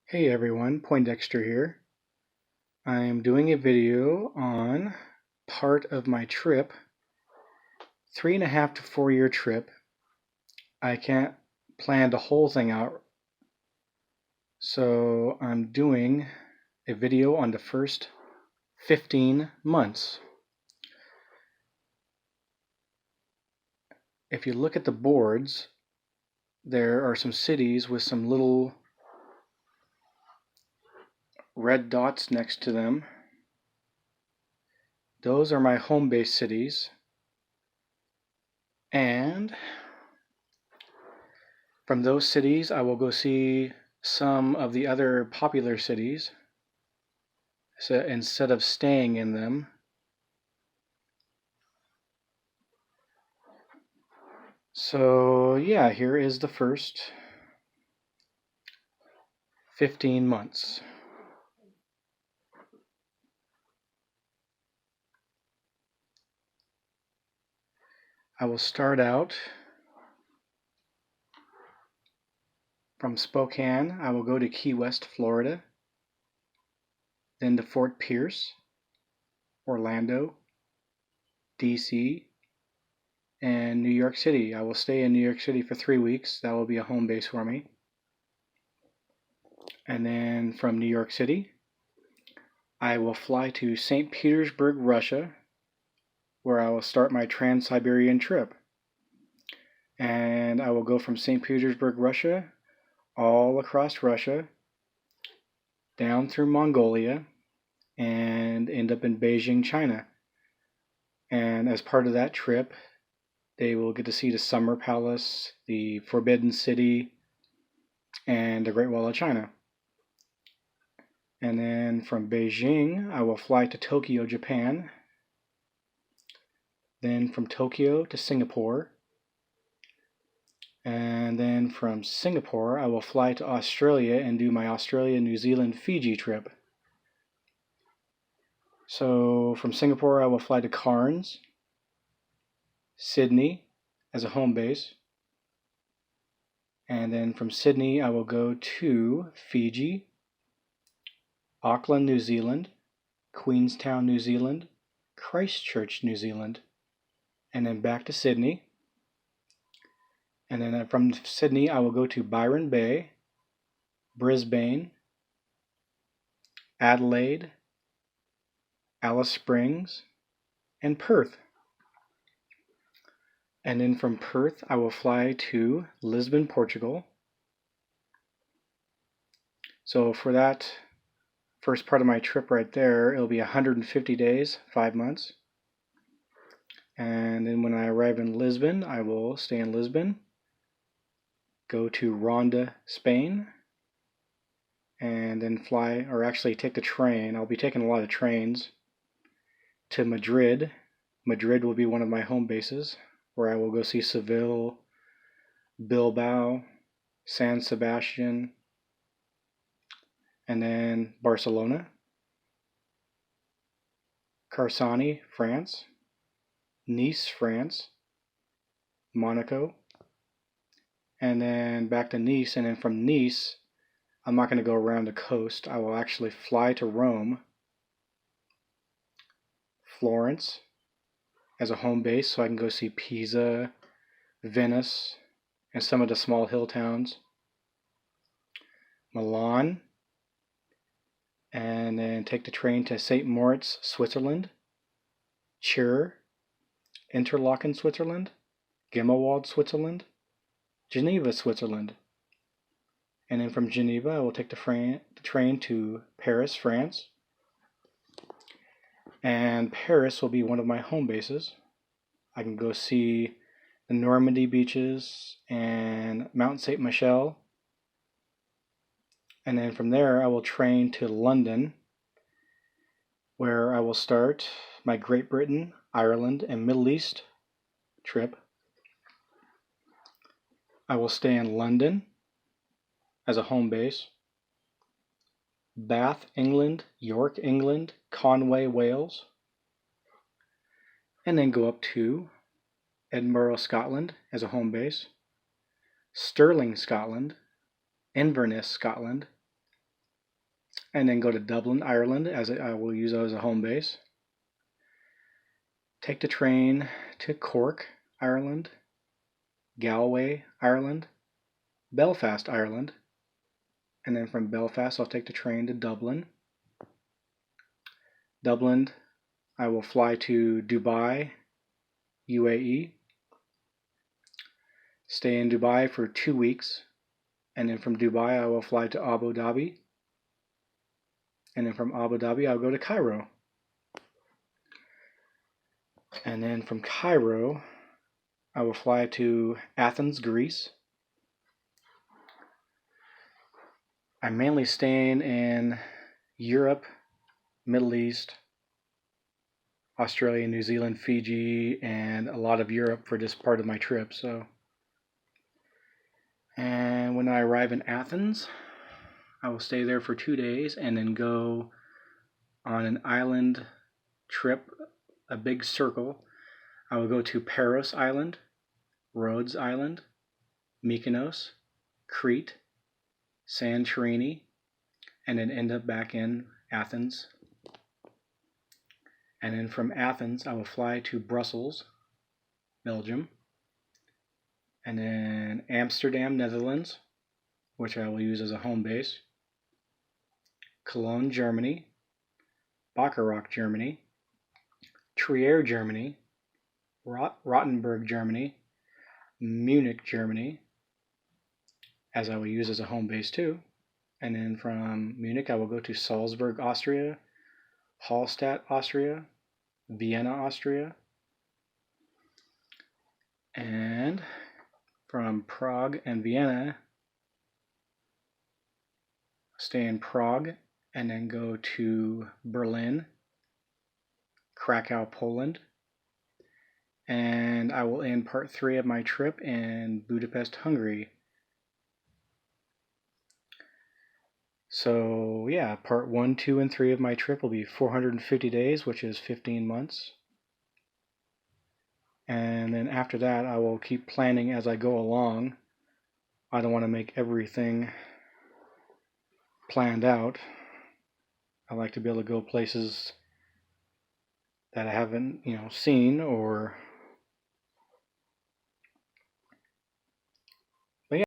Hey everyone, Poindexter here. I'm doing a video on part of my trip, 3.5 to 4 year trip. I can't plan the whole thing out, so I'm doing a video on the first 15 months. If you look at the boards, there are some cities with some little red dots next to them. Those are my home base cities. And from those cities, I will go see some of the other popular cities, so instead of staying in them. So yeah, here is the first 15 months. I will start out from Spokane. I will go to Key West, Florida, then to Fort Pierce, Orlando, DC, and New York City. I will stay in New York City for 3 weeks. That will be a home base for me. And then from New York City, I will fly to St. Petersburg, Russia, where I will start my Trans-Siberian trip. And I will go from St. Petersburg, Russia, all across Russia, down through Mongolia, and end up in Beijing, China. And as part of that trip, they will get to see the Summer Palace, the Forbidden City, and the Great Wall of China. And then from Beijing, I will fly to Tokyo, Japan. Then from Tokyo to Singapore. And then from Singapore, I will fly to Australia and do my Australia, New Zealand, Fiji trip. So from Singapore, I will fly to Cairns, Sydney as a home base. And then from Sydney, I will go to Fiji, Auckland, New Zealand, Queenstown, New Zealand, Christchurch, New Zealand, and then back to Sydney. And then from Sydney, I will go to Byron Bay, Brisbane, Adelaide, Alice Springs, and Perth. And then from Perth, I will fly to Lisbon, Portugal. So for that first part of my trip right there, it'll be 150 days, 5 months. And then when I arrive in Lisbon, I will stay in Lisbon, go to Ronda, Spain, and then fly, or actually take the train. I'll be taking a lot of trains to Madrid. Madrid will be one of my home bases, where I will go see Seville, Bilbao, San Sebastian, and then Barcelona, Carsani, France, Nice, France, Monaco, and then back to Nice. And then from Nice, I'm not going to go around the coast. I will actually fly to Rome, Florence as a home base, so I can go see Pisa, Venice, and some of the small hill towns, Milan, and then take the train to St. Moritz, Switzerland, Chur, Interlaken, Switzerland, Gimmelwald, Switzerland, Geneva, Switzerland. And then from Geneva, I will take the train to Paris, France. And Paris will be one of my home bases. I can go see the Normandy beaches and Mount Saint Michel. And then from there, I will train to London, where I will start my Great Britain, Ireland, and Middle East trip. I will stay in London as a home base, Bath, England, York, England, Conway, Wales, and then go up to Edinburgh, Scotland as a home base, Stirling, Scotland, Inverness, Scotland, and then go to Dublin, Ireland, as I will use that as a home base. Take the train to Cork, Ireland, Galway, Ireland, Belfast, Ireland, and then from Belfast I'll take the train to Dublin. Dublin, I will fly to Dubai, UAE, stay in Dubai for 2 weeks, and then from Dubai I will fly to Abu Dhabi, and then from Abu Dhabi I'll go to Cairo. And then from Cairo I will fly to Athens, Greece. I'm mainly staying in Europe, Middle East, Australia, New Zealand, Fiji, and a lot of Europe for this part of my trip. And when I arrive in Athens, I will stay there for 2 days and then go on an island trip, a big circle. I will go to Paros Island, Rhodes Island, Mykonos, Crete, Santorini, and then end up back in Athens. And then from Athens, I will fly to Brussels, Belgium, and then Amsterdam, Netherlands, which I will use as a home base, Cologne, Germany, Bacharach, Germany, Trier, Germany, Rottenburg, Germany, Munich, Germany, as I will use as a home base too. And then from Munich, I will go to Salzburg, Austria, Hallstatt, Austria, Vienna, Austria, and from Prague and Vienna, stay in Prague, and then go to Berlin, Krakow, Poland, and I will end part 3 of my trip in Budapest, Hungary. So yeah, part 1, 2, and 3 of my trip will be 450 days, which is 15 months. And then after that, I will keep planning as I go along. I don't want to make everything planned out. I like to be able to go places that I haven't, seen or